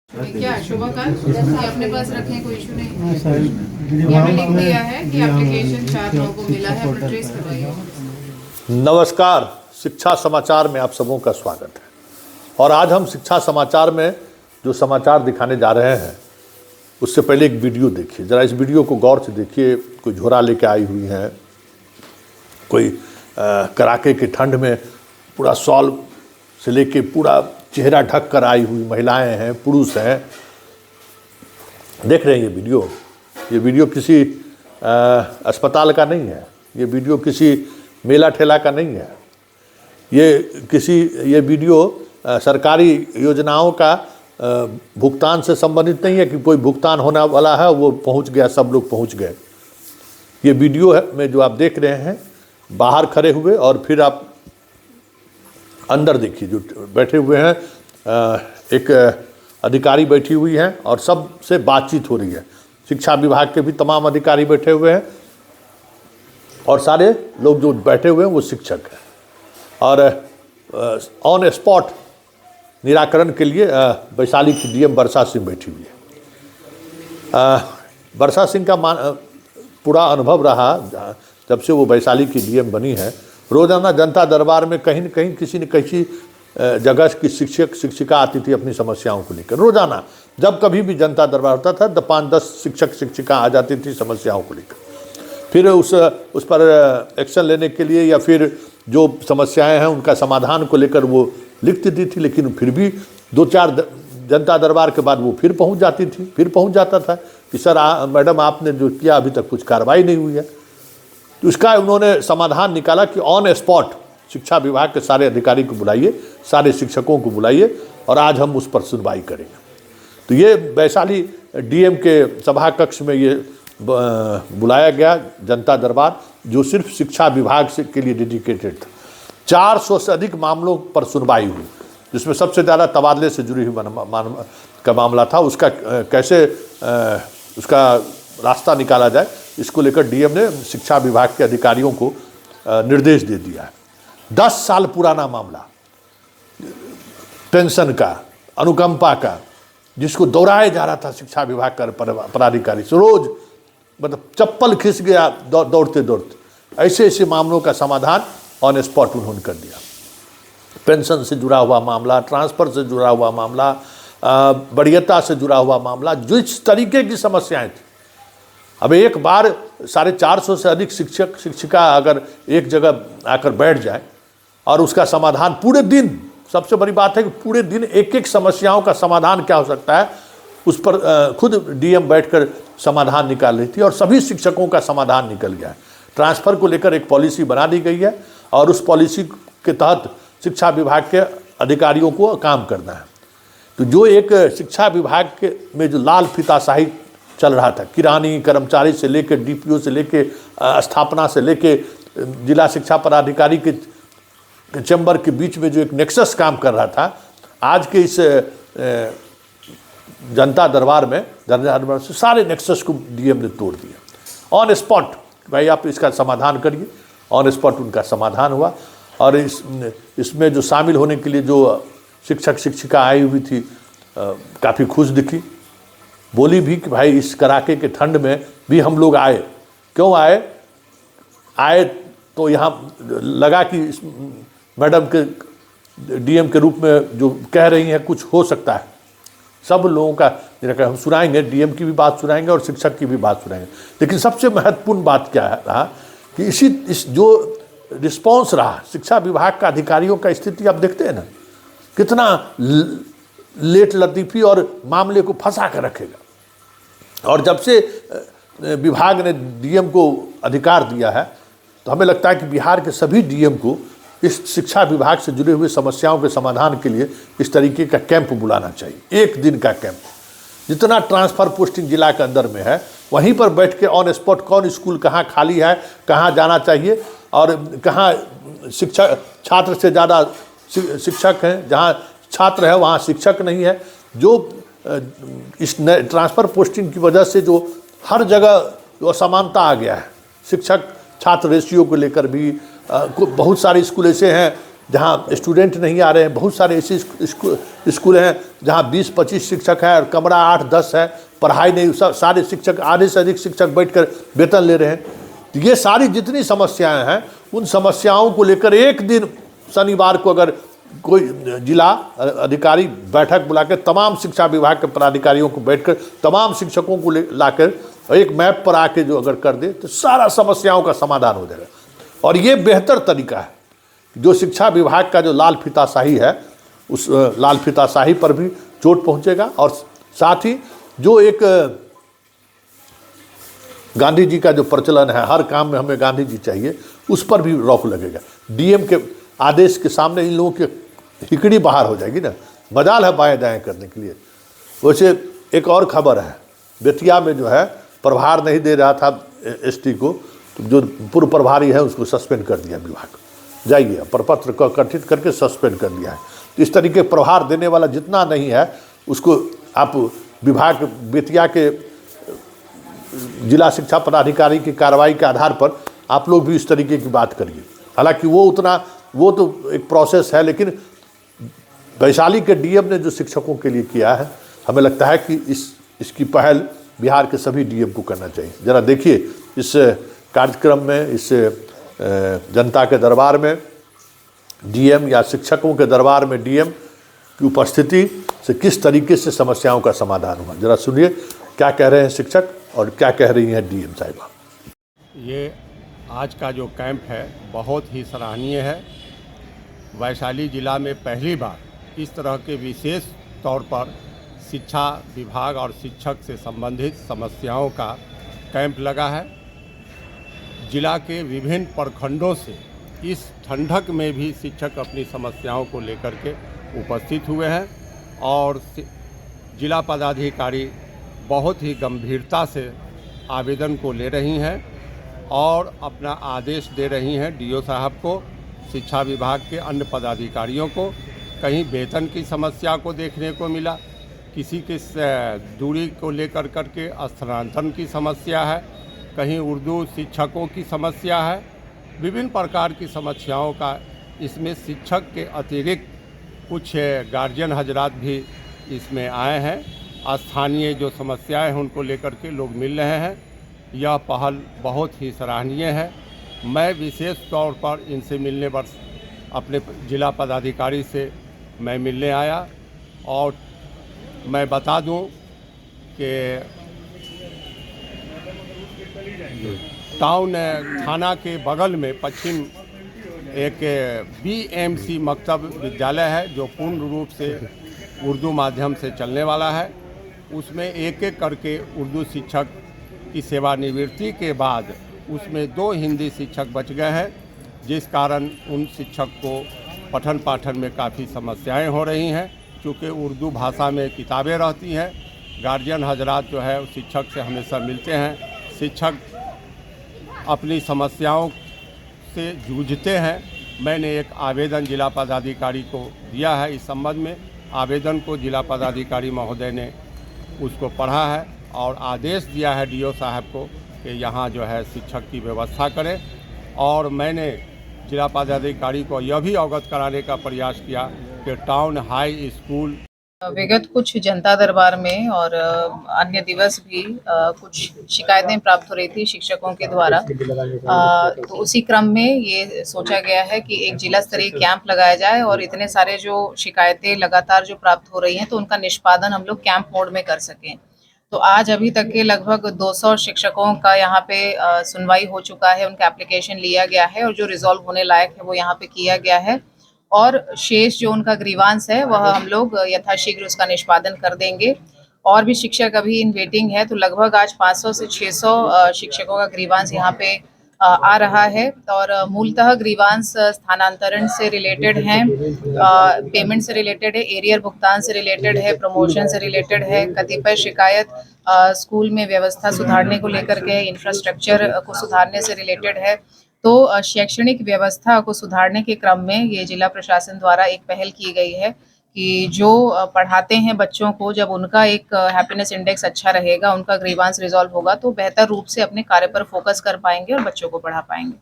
क्या शुभकांत ये अपने पास रखें, कोई इशू नहीं। यहाँ लिख दिया है कि एप्लीकेशन 4 लोगों को मिला है, अपना ट्रेस करवाइए। नमस्कार, शिक्षा समाचार में आप सबों का स्वागत है। और आज हम शिक्षा समाचार में जो समाचार दिखाने जा रहे हैं उससे पहले एक वीडियो देखिए। ज़रा इस वीडियो को गौर से देखिए। कोई झोरा लेके आई हुई हैं, कोई कड़ाके की ठंड में पूरा शॉल से लेके पूरा चेहरा ढक कर आई हुई महिलाएं हैं, पुरुष हैं। देख रहे हैं ये वीडियो किसी अस्पताल का नहीं है, ये वीडियो किसी मेला ठेला का नहीं है, ये वीडियो सरकारी योजनाओं का भुगतान से संबंधित नहीं है कि कोई भुगतान होने वाला है वो पहुंच गया, सब लोग पहुंच गए। ये वीडियो है में जो आप देख रहे हैं बाहर खड़े हुए, और फिर आप अंदर देखिए जो बैठे हुए हैं। एक अधिकारी बैठी हुई हैं और सबसे बातचीत हो रही है। शिक्षा विभाग के भी तमाम अधिकारी बैठे हुए हैं और सारे लोग जो बैठे हुए हैं वो शिक्षक हैं। और ऑन स्पॉट निराकरण के लिए वैशाली की डीएम वर्षा सिंह बैठी हुई है। वर्षा सिंह का पूरा अनुभव रहा जब से वो वैशाली की डीएम बनी है। रोजाना जनता दरबार में कहीं न कहीं किसी न किसी जगह की शिक्षक शिक्षिका आती थी अपनी समस्याओं को लेकर। रोजाना जब कभी भी जनता दरबार होता था तो 5-10 शिक्षक शिक्षिका आ जाती थी समस्याओं को लेकर। फिर उस पर एक्शन लेने के लिए या फिर जो समस्याएं हैं उनका समाधान को लेकर वो लिख देती थी। लेकिन फिर भी 2-4 जनता दरबार के बाद वो फिर पहुंच जाती थी, फिर पहुंच जाता था कि सर मैडम आपने जो किया अभी तक कुछ कार्रवाई नहीं हुई है। तो इसका उन्होंने समाधान निकाला कि ऑन स्पॉट शिक्षा विभाग के सारे अधिकारी को बुलाइए, सारे शिक्षकों को बुलाइए और आज हम उस पर सुनवाई करेंगे। तो ये वैशाली डीएम के सभा कक्ष में ये बुलाया गया जनता दरबार, जो सिर्फ शिक्षा विभाग से के लिए डेडिकेटेड था। 400 से अधिक मामलों पर सुनवाई हुई, जिसमें सबसे ज़्यादा तबादले से जुड़ी हुई का मामला था। उसका कैसे उसका रास्ता निकाला जाए, इसको लेकर डीएम ने शिक्षा विभाग के अधिकारियों को निर्देश दे दिया है। 10 साल पुराना मामला पेंशन का, अनुकंपा का, जिसको दोहराया जा रहा था शिक्षा विभाग का पदाधिकारी से, रोज मतलब चप्पल खिस गया दौड़ते दौड़ते। ऐसे मामलों का समाधान ऑन स्पॉट उन्होंने कर दिया। पेंशन से जुड़ा हुआ मामला, ट्रांसफ़र से जुड़ा हुआ मामला, वरीयता से जुड़ा हुआ मामला, जिस तरीके की समस्याएं थी। अब एक बार 450 से अधिक शिक्षक शिक्षिका अगर एक जगह आकर बैठ जाए और उसका समाधान पूरे दिन, सबसे बड़ी बात है कि पूरे दिन एक एक समस्याओं का समाधान क्या हो सकता है उस पर खुद डीएम बैठकर समाधान निकाल रही थी और सभी शिक्षकों का समाधान निकल गया है। ट्रांसफ़र को लेकर एक पॉलिसी बना दी गई है और उस पॉलिसी के तहत शिक्षा विभाग के अधिकारियों को काम करना है। तो जो एक शिक्षा विभाग के में जो लाल फीताशाही चल रहा था, किरानी कर्मचारी से लेकर डीपीओ से लेकर स्थापना से लेकर जिला शिक्षा पदाधिकारी के चैम्बर के बीच में जो एक नेक्सस काम कर रहा था, आज के इस जनता दरबार से सारे नेक्सस को डीएम ने तोड़ दिया। ऑन स्पॉट भाई आप इसका समाधान करिए। ऑन स्पॉट उनका समाधान हुआ और इसमें जो शामिल होने के लिए जो शिक्षक शिक्षिका आई हुई थी काफ़ी खुश दिखी। बोली भी कि भाई इस कड़ाके के ठंड में भी हम लोग आए। क्यों आए तो यहाँ लगा कि इस मैडम के डीएम के रूप में जो कह रही हैं कुछ हो सकता है। सब लोगों का हम सुनाएंगे, डीएम की भी बात सुनाएंगे और शिक्षक की भी बात सुनाएंगे। लेकिन सबसे महत्वपूर्ण बात क्या रहा कि इस जो रिस्पॉन्स रहा शिक्षा विभाग का अधिकारियों का, स्थिति आप देखते हैं ना कितना लेट लतीफ़ी और मामले को फंसा कर रखेगा। और जब से विभाग ने डीएम को अधिकार दिया है तो हमें लगता है कि बिहार के सभी डीएम को इस शिक्षा विभाग से जुड़े हुए समस्याओं के समाधान के लिए इस तरीके का कैंप बुलाना चाहिए। 1 दिन का कैंप, जितना ट्रांसफ़र पोस्टिंग जिला के अंदर में है वहीं पर बैठ के ऑन स्पॉट कौन स्कूल कहाँ खाली है, कहाँ जाना चाहिए और कहाँ छात्र से ज़्यादा शिक्षक हैं, जहाँ छात्र है वहाँ शिक्षक नहीं है। जो इस ट्रांसफ़र पोस्टिंग की वजह से जो हर जगह जो असमानता आ गया है, शिक्षक छात्र रेशियो को लेकर भी बहुत सारे स्कूल ऐसे हैं जहाँ स्टूडेंट नहीं आ रहे हैं। बहुत सारे ऐसे स्कूल हैं जहाँ 20-25 शिक्षक हैं और कमरा 8-10 है, पढ़ाई नहीं, सारे शिक्षक, आधे से अधिक शिक्षक बैठकर वेतन ले रहे हैं। तो ये सारी जितनी समस्याएं हैं, उन समस्याओं को लेकर एक दिन शनिवार को अगर कोई जिला अधिकारी बैठक बुला के तमाम शिक्षा विभाग के पदाधिकारियों को बैठकर तमाम शिक्षकों को लाकर एक मैप पर आके जो अगर कर दे तो सारा समस्याओं का समाधान हो जाएगा। और ये बेहतर तरीका है। जो शिक्षा विभाग का जो लाल फीताशाही है, उस लाल फीताशाही पर भी चोट पहुंचेगा और साथ ही जो एक गांधी जी का जो प्रचलन है, हर काम में हमें गांधी जी चाहिए, उस पर भी रोक लगेगा। डीएम के आदेश के सामने इन लोगों की हिकड़ी बाहर हो जाएगी ना, मजाल है बाएं दाएं करने के लिए। वैसे एक और खबर है, बेतिया में जो है प्रभार नहीं दे रहा था एसटी को, तो जो पूर्व प्रभारी है उसको सस्पेंड कर दिया विभाग। जाइए प्रपत्र को कथित करके सस्पेंड कर दिया है। तो इस तरीके प्रभार देने वाला जितना नहीं है उसको आप विभाग बेतिया के जिला शिक्षा पदाधिकारी की कार्रवाई के आधार पर आप लोग भी इस तरीके की बात करिए। हालांकि वो तो एक प्रोसेस है, लेकिन वैशाली के डीएम ने जो शिक्षकों के लिए किया है, हमें लगता है कि इसकी पहल बिहार के सभी डीएम को करना चाहिए। ज़रा देखिए इस कार्यक्रम में, इस जनता के दरबार में डीएम या शिक्षकों के दरबार में डीएम की उपस्थिति से किस तरीके से समस्याओं का समाधान हुआ। ज़रा सुनिए क्या कह रहे हैं शिक्षक और क्या कह रही हैं डीएम साहिबा। ये आज का जो कैंप है बहुत ही सराहनीय है। वैशाली जिला में पहली बार इस तरह के विशेष तौर पर शिक्षा विभाग और शिक्षक से संबंधित समस्याओं का कैंप लगा है। जिला के विभिन्न प्रखंडों से इस ठंडक में भी शिक्षक अपनी समस्याओं को लेकर के उपस्थित हुए हैं और जिला पदाधिकारी बहुत ही गंभीरता से आवेदन को ले रही हैं और अपना आदेश दे रही हैं डीओ साहब को, शिक्षा विभाग के अन्य पदाधिकारियों को। कहीं वेतन की समस्या को देखने को मिला, किसी के दूरी को लेकर करके स्थानांतरण की समस्या है, कहीं उर्दू शिक्षकों की समस्या है। विभिन्न प्रकार की समस्याओं का इसमें शिक्षक के अतिरिक्त कुछ गार्जियन हजरात भी इसमें आए हैं। स्थानीय जो समस्याएं हैं उनको लेकर के लोग मिल रहे हैं। यह पहल बहुत ही सराहनीय है। मैं विशेष तौर पर इनसे मिलने पर अपने जिला पदाधिकारी से मैं मिलने आया और मैं बता दूं कि टाउन थाना के बगल में पश्चिम एक बीएमसी मकतब विद्यालय है जो पूर्ण रूप से उर्दू माध्यम से चलने वाला है। उसमें एक एक करके उर्दू शिक्षक की सेवानिवृत्ति के बाद उसमें 2 हिंदी शिक्षक बच गए हैं, जिस कारण उन शिक्षक को पठन पाठन में काफ़ी समस्याएं हो रही हैं। चूँकि उर्दू भाषा में किताबें रहती हैं, गार्जियन हजरात जो है शिक्षक से हमेशा मिलते हैं, शिक्षक अपनी समस्याओं से जूझते हैं। मैंने एक आवेदन जिला पदाधिकारी को दिया है। इस संबंध में आवेदन को जिला पदाधिकारी महोदय ने उसको पढ़ा है और आदेश दिया है डीओ साहब को कि यहाँ जो है शिक्षक की व्यवस्था करें। और मैंने जिला पदाधिकारी को यह भी अवगत कराने का प्रयास किया कि टाउन हाई स्कूल विगत कुछ जनता दरबार में और अन्य दिवस भी कुछ शिकायतें प्राप्त हो रही थी शिक्षकों के द्वारा। तो उसी क्रम में ये सोचा गया है कि एक जिला स्तरीय कैंप लगाया जाए और इतने सारे जो शिकायतें लगातार जो प्राप्त हो रही हैं तो उनका निष्पादन हम लोग कैंप मोड में कर सकें। तो आज अभी तक के लगभग 200 शिक्षकों का यहाँ पे सुनवाई हो चुका है, उनका एप्लीकेशन लिया गया है और जो रिजॉल्व होने लायक है वो यहाँ पे किया गया है। और शेष जो उनका ग्रीवांस है वह हम लोग यथाशीघ्र उसका निष्पादन कर देंगे। और भी शिक्षक अभी इन वेटिंग है, तो लगभग आज 500 से 600 शिक्षकों का ग्रीवांस यहाँ पे आ रहा है। और मूलतः ग्रीवांस स्थानांतरण से रिलेटेड हैं, पेमेंट से रिलेटेड है, एरियर भुगतान से रिलेटेड है, प्रमोशन से रिलेटेड है। कतिपय शिकायत स्कूल में व्यवस्था सुधारने को लेकर के, इंफ्रास्ट्रक्चर को सुधारने से रिलेटेड है। तो शैक्षणिक व्यवस्था को सुधारने के क्रम में ये जिला प्रशासन द्वारा एक पहल की गई है कि जो पढ़ाते हैं बच्चों को, जब उनका एक हैप्पीनेस इंडेक्स अच्छा रहेगा, उनका ग्रीवांस रिजॉल्व होगा, तो बेहतर रूप से अपने कार्य पर फोकस कर पाएंगे और बच्चों को पढ़ा पाएंगे।